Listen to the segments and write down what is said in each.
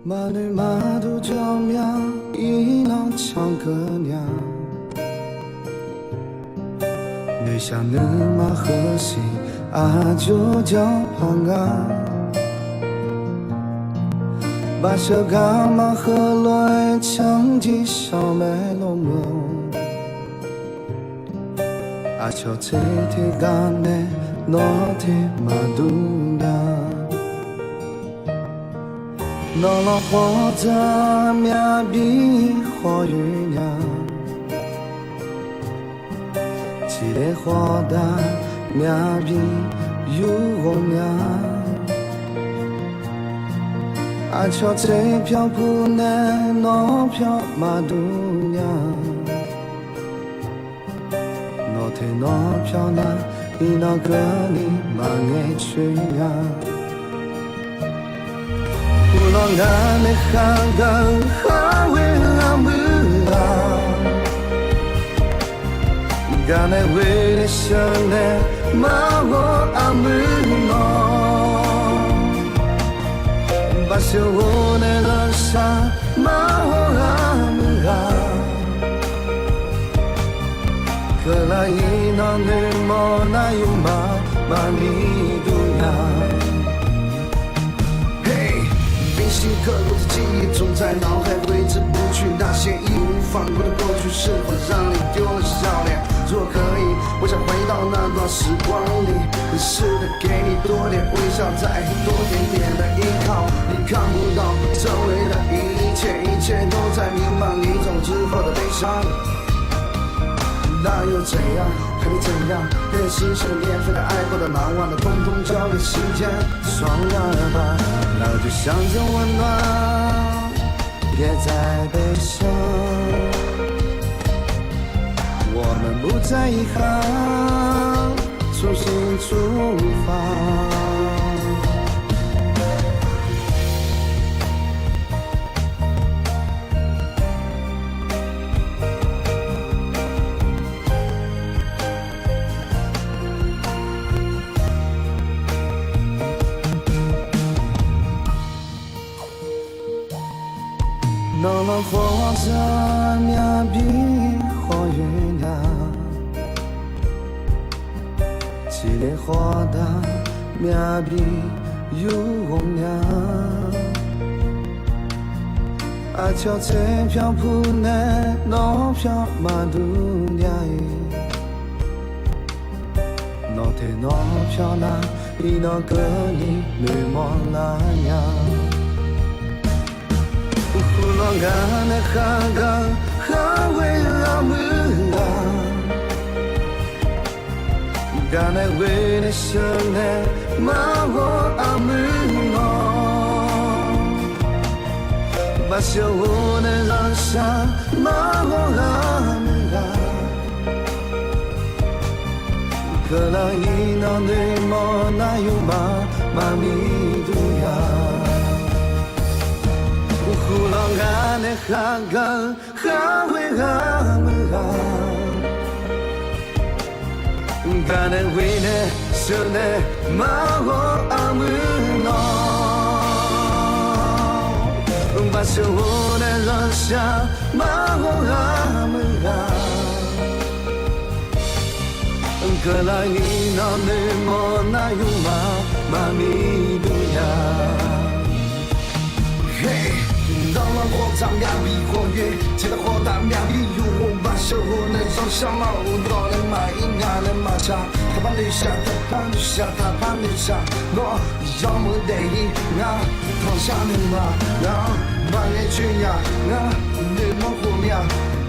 马女马肚叫喵，一郎唱歌娘。女下女马和西，阿就叫胖啊。把小伽马和来抢起小梅龙龙。阿乔这天干呢，那天马肚娘。那老花子面比花雨娘，七里花的面比有红娘。阿乔这飘铺呢，那飘马肚娘，那天那飘呢，伊那个里马爱去呀。我爱你哈个哈为阿姆啊，干那为了想呢马我阿姆喏，把小我那个啥马我阿姆啊，可来伊那女莫那有马咪都呀。铭心刻骨的记忆总在脑海挥之不去，那些义无反顾的过去是否让你丢了笑脸？若可以，我想回到那段时光里，试着给你多点微笑，再多点点的依靠。你看不到周围的一切，一切都在弥漫你走之后的悲伤。那又怎样？可以怎样？可以实现免费的爱过的难忘的，统统交给时间爽了吧。那就想着温暖，别再悲伤。我们不再遗憾，重新出发。那老花子面比花雨娘，七里花的面比有红娘。阿乔这飘铺呢，那飘马肚娘，那天那飘那，伊那个里女莫那样。我爱的哈个哈为阿姆啊，干那为了想呢马我阿姆喏，把小我的让下马我阿姆啊，可那伊那对莫那有马咪都呀。呼浪干的哈个哈为阿姆啊，干的为呢是呢马我阿姆喏，把小我的让下马我阿姆啊，可来你那女莫那有马咪都呀。当然火场面比火月，记得火大面比如火把小火能上小马，我多能买应该能买茶。他把你下，他把你下，他把你下，我要么得意啊，躺下你嘛啊，把你去呀啊，你莫胡面，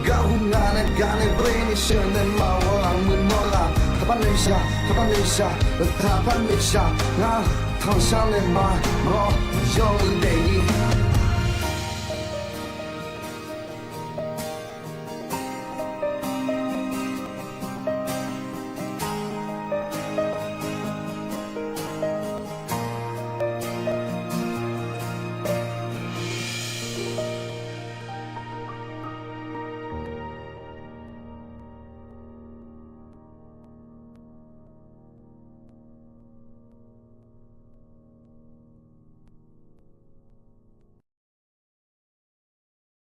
搞胡啊那干的为你想的嘛，我让你莫啦。他把你下，他把你下，他把你下啊，躺下你嘛，我要么得意。